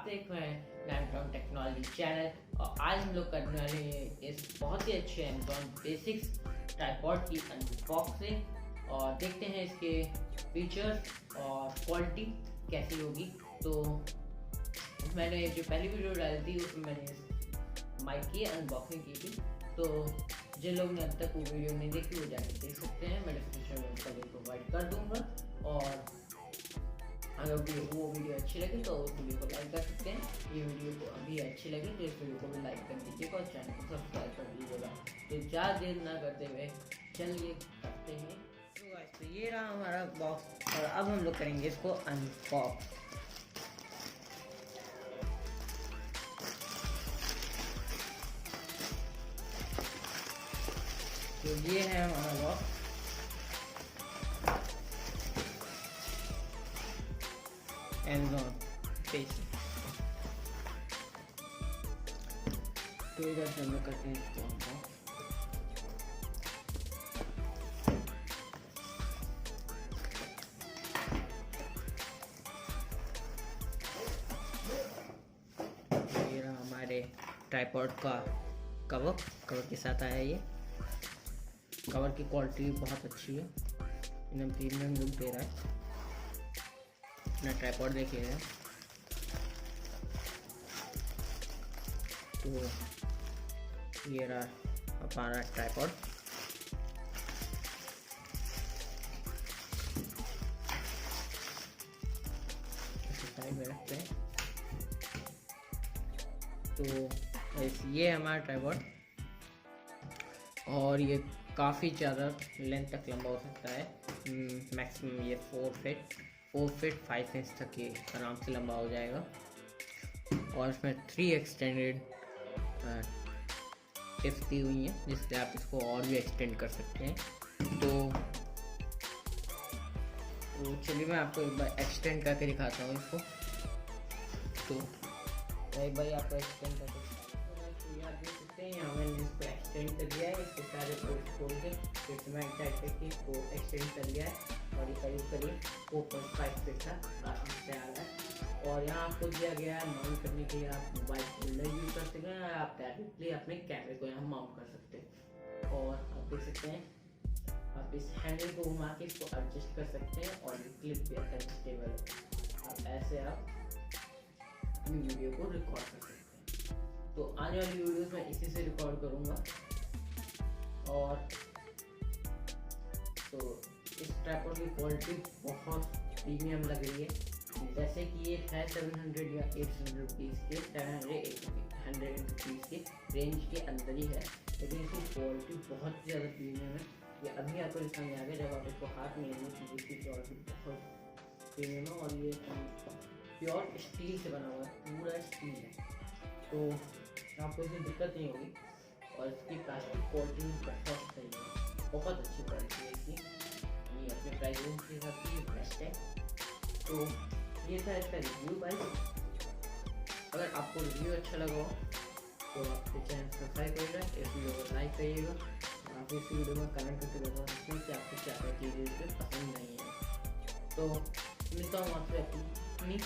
देख रहे हैं Amazon टेक्नोलॉजी चैनल और आज हम लोग करने वाले हैं इस बहुत ही अच्छे Amazon बेसिक्स ट्राइपॉड की अनबॉक्सिंग और देखते हैं इसके फीचर्स और क्वालिटी कैसी होगी। तो मैंने जो पहली वीडियो डाली थी उसमें मैंने माइक की अनबॉक्सिंग की थी, तो जिन लोगों ने अब तक वो वीडियो नहीं देखी वो जाकर देख सकते हैं। मैं डिस्क्रिप्शन में उसका लिंक प्रोवाइड कर दूंगा और अगर वो वीडियो अच्छी लगी तो उस वीडियो को लाइक कर सकते हैं। ये वीडियो को अभी अच्छी लगी तो इस वीडियो को भी लाइक कर दीजिएगा और चैनल को सब्सक्राइब कर दीजिएगा। तो ज़्यादा देर ना करते हुए चलिए करते हैं। तो ये रहा हमारा बॉक्स और अब हम लोग करेंगे इसको अनबॉक्स। तो ये है हमारा बॉक्स। Amazon basic. तो इधर से हम लोग करते हैं इसको अनबॉक्स। ये रहा हमारे ट्राइपॉड का कवर के साथ आया। ये कवर की क्वालिटी बहुत अच्छी है, इन्हें प्रीमियम लुक दे रहा है। अपना ट्राइपॉड देखिएगा। तो ये रहा हमारा ट्राइपॉड। साइड में रखते हैं। तो ये हमारा ट्राइपॉड और ये काफ़ी ज़्यादा लेंथ तक लंबा हो सकता है। मैक्सिमम ये 4 फीट 5 इंच तक ये आराम से लंबा हो जाएगा। और इसमें 3 एक्सटेंडेड टिप्स दी हुई हैं जिससे आप इसको और भी एक्सटेंड कर सकते हैं। तो चलिए मैं आपको एक बार एक्सटेंड करके दिखाता हूँ इसको। तो एक बार आपको एक्सटेंड करके आप देख सकते हैं यहाँ मैंने इसको एक्सटेंड कर दिया है। इसके सारे पोर्ट खोल के फिर से मैं टाइप इसको एक्सटेंड कर लिया है और ये करीब 4.5 फीट का से आ रहा है। और यहाँ आपको दिया गया है माउंट करने के लिए आप मोबाइल होल्डर यूज कर सकते हैं, आप डायरेक्टली अपने कैमरे को यहाँ माउंट कर सकते हैं। और आप देख सकते हैं आप इस हैंडल को घुमा के इसको एडजस्ट कर सकते हैं और ये क्लिप भी एडजस्टेबल है। आप ऐसे आप अपनी वीडियो को रिकॉर्ड कर सकते हैं। तो आने वाली वीडियोस में इसी से रिकॉर्ड करूँगा। और तो इस ट्राइपॉड की क्वालिटी बहुत प्रीमियम लग रही है। जैसे कि ये है 700 या 800 रुपीज़ के 700 रुपीज़ के रेंज के अंदर ही है, लेकिन इसकी क्वालिटी बहुत ज़्यादा प्रीमियम है। ये अभी आपको दिखाने आ गया जब आप इसको हाथ में लेंगे तो इसकी क्वालिटी बहुत प्रीमियम है। और ये प्योर स्टील से बना हुआ है, पूरा स्टील है, तो आपको इसमें दिक्कत नहीं होगी। और इसकी प्लास्टिक क्वालिटी बहुत सही है, बहुत अच्छी क्वालिटी है इसकी। ये अपने प्राइस रेंज के हिसाब से बेस्ट है। तो ये था इसका रिव्यू भाई। अगर आपको रिव्यू अच्छा लगा हो तो आप चैनल सब्सक्राइब करिएगा, इस वीडियो को लाइक करिएगा। आप इस वीडियो में कमेंट करके बता सकते हैं कि आपको क्या क्या चीज़ें इससे पसंद नहीं है। तो मिलता हूँ आपसे अपनी